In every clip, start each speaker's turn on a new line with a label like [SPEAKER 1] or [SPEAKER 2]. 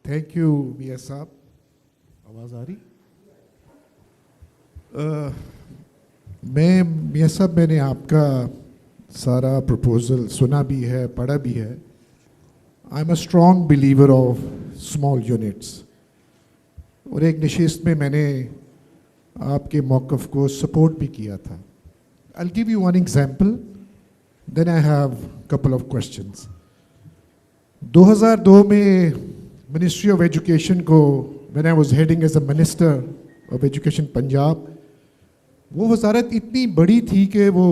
[SPEAKER 1] Thank you मियां साहब। आवाज़ आ रही? मैं मियां साहब, मैंने आपका सारा प्रपोज़ल सुना भी है, पढ़ा भी है। I am a strong believer of small units, और एक नशिस्त में मैंने आपके मौक़िफ़ को सपोर्ट भी किया था। I will give you one example, then I have couple of questions. 2002 में मिनिस्ट्री ऑफ एजुकेशन को, when I was heading as a minister of education Punjab, वो वजारत इतनी बड़ी थी कि वो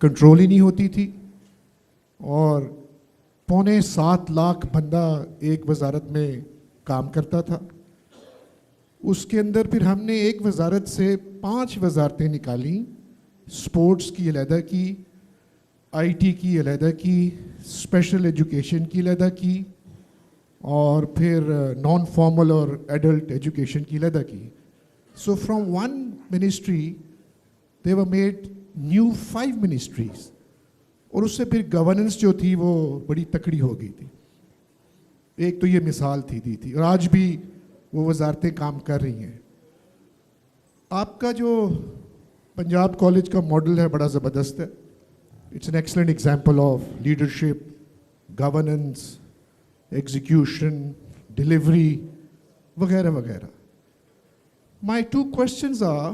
[SPEAKER 1] कंट्रोल ही नहीं होती थी, और 6.25 लाख बंदा एक वजारत में काम करता था। उसके अंदर फिर हमने एक वजारत से 5 वजारतें निकाली। स्पोर्ट्स की अलहदा की, आईटी की अलहदा की, स्पेशल एजुकेशन की अलहदा की, और फिर नॉन फॉर्मल और एडल्ट एजुकेशन की अलहदा की। So from one ministry they were made new 5 ministries, और उससे फिर गवर्नेंस जो थी वो बड़ी तकड़ी हो गई थी। एक तो ये मिसाल दी थी, और आज भी वो वजारतें काम कर रही हैं। आपका जो पंजाब कॉलेज का मॉडल है बड़ा ज़बरदस्त है। It's an excellent example of leadership, governance, execution, delivery वगैरह वगैरह। माई 2 क्वेश्चंस आर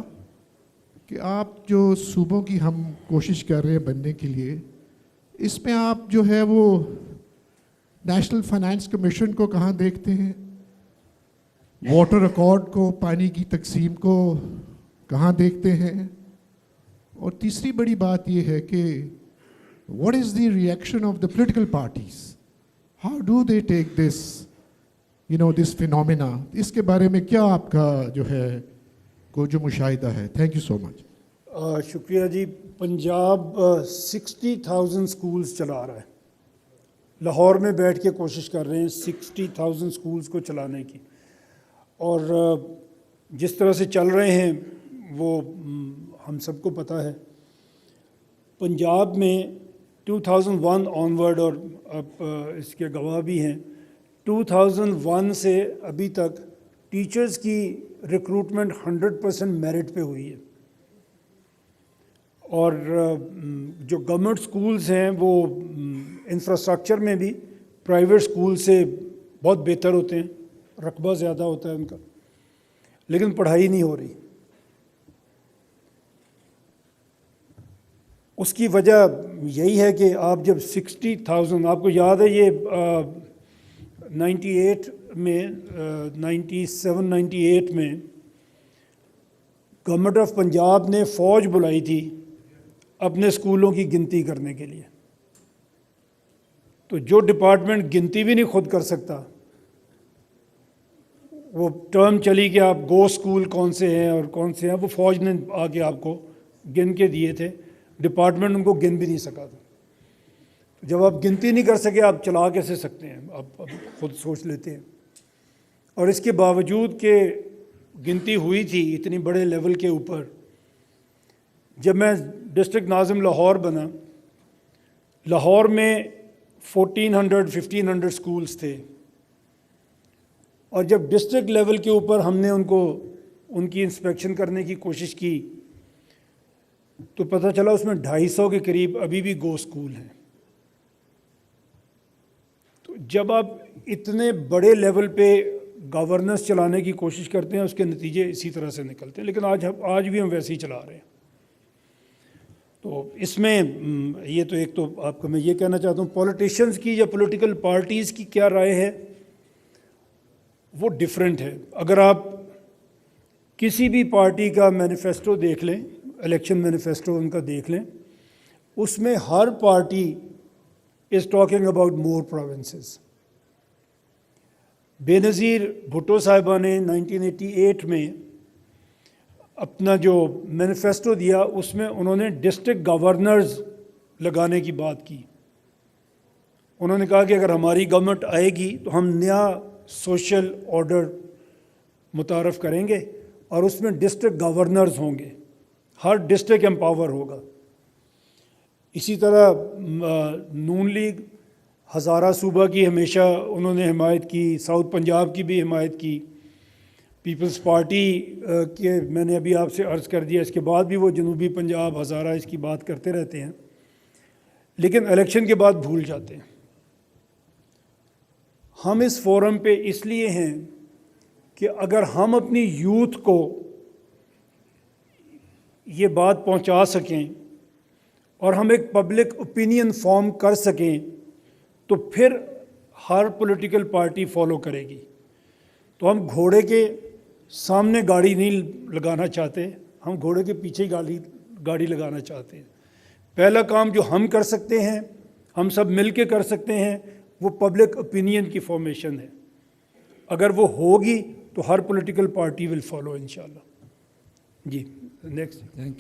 [SPEAKER 1] कि आप जो सूबों की हम कोशिश कर रहे हैं बनने के लिए, इसमें आप जो है वो नेशनल फाइनेंस कमीशन को कहाँ देखते हैं? वाटर अकॉर्ड को, पानी की तकसीम को कहाँ देखते हैं? और तीसरी बड़ी बात ये है कि what is the reaction of the political parties? How do they take this, this phenomena? इसके बारे में क्या आपका जो है को जो मुशाहिदा है? Thank you so much.
[SPEAKER 2] शुक्रिया जी। पंजाब 60,000 स्कूल्स चला रहा है। लाहौर में बैठ के कोशिश कर रहे हैं 60,000 स्कूल्स को चलाने की, और जिस तरह से चल रहे हैं वो हम सबको पता है। पंजाब में 2001 ऑनवर्ड, और अब इसके गवाह भी हैं, 2001 से अभी तक टीचर्स की रिक्रूटमेंट 100% मेरिट पे हुई है, और जो गवर्नमेंट स्कूल्स हैं वो इंफ्रास्ट्रक्चर में भी प्राइवेट स्कूल से बहुत बेहतर होते हैं, रकबा ज़्यादा होता है उनका, लेकिन पढ़ाई नहीं हो रही। उसकी वजह यही है कि आप जब 60,000, आपको याद है ये 98 में 97-98 में गवर्नमेंट ऑफ पंजाब ने फ़ौज बुलाई थी अपने स्कूलों की गिनती करने के लिए। तो जो डिपार्टमेंट गिनती भी नहीं खुद कर सकता, वो टर्म चली कि आप गो स्कूल कौन से हैं और कौन से हैं, वो फ़ौज ने आके आपको गिन के दिए थे। डिपार्टमेंट उनको गिन भी नहीं सका था। जब आप गिनती नहीं कर सके, आप चला कैसे सकते हैं? आप खुद सोच लेते हैं। और इसके बावजूद कि गिनती हुई थी इतनी बड़े लेवल के ऊपर, जब मैं डिस्ट्रिक्ट नाज़िम लाहौर बना, लाहौर में 1400-1500 स्कूल्स थे, और जब डिस्ट्रिक्ट लेवल के ऊपर हमने उनकी इंस्पेक्शन करने की कोशिश की तो पता चला उसमें 250 के करीब अभी भी गो स्कूल हैं। तो जब आप इतने बड़े लेवल पे गवर्नेंस चलाने की कोशिश करते हैं, उसके नतीजे इसी तरह से निकलते हैं। लेकिन आज भी हम वैसे ही चला रहे हैं। तो इसमें ये तो एक तो आपको मैं ये कहना चाहता हूँ, पॉलिटिशियंस की या पॉलिटिकल पार्टीज़ की क्या राय है वो डिफरेंट है। अगर आप किसी भी पार्टी का मैनिफेस्टो देख लें, इलेक्शन मैनिफेस्टो उनका देख लें, उसमें हर party is talking about more provinces. Benazir Bhutto साहिबा ने 1988 में अपना जो मैनिफेस्टो दिया, उसमें उन्होंने डिस्ट्रिक्ट गवर्नर्स लगाने की बात की। उन्होंने कहा कि अगर हमारी गवर्नमेंट आएगी तो हम नया सोशल ऑर्डर मुतारफ़ करेंगे, और उसमें डिस्ट्रिक्ट गवर्नर्स होंगे, हर डिस्ट्रिक्ट एम्पावर होगा। इसी तरह नून लीग हज़ारा सूबा की हमेशा उन्होंने हिमायत की, साउथ पंजाब की भी हिमायत की, पीपल्स पार्टी के मैंने अभी आपसे अर्ज़ कर दिया, इसके बाद भी वो जनूबी पंजाब हज़ारा इसकी बात करते रहते हैं, लेकिन इलेक्शन के बाद भूल जाते हैं। हम इस फोरम पे इसलिए हैं कि अगर हम अपनी यूथ को ये बात पहुंचा सकें और हम एक पब्लिक ओपिनियन फॉर्म कर सकें तो फिर हर पॉलिटिकल पार्टी फॉलो करेगी। तो हम घोड़े के सामने गाड़ी नहीं लगाना चाहते, हम घोड़े के पीछे गाड़ी लगाना चाहते हैं। पहला काम जो हम कर सकते हैं, हम सब मिल के कर सकते हैं, वो पब्लिक ओपिनियन की फॉर्मेशन है। अगर वो होगी तो हर पॉलिटिकल पार्टी विल फॉलो इंशाल्लाह। जी नेक्स्ट।
[SPEAKER 3] Thank you.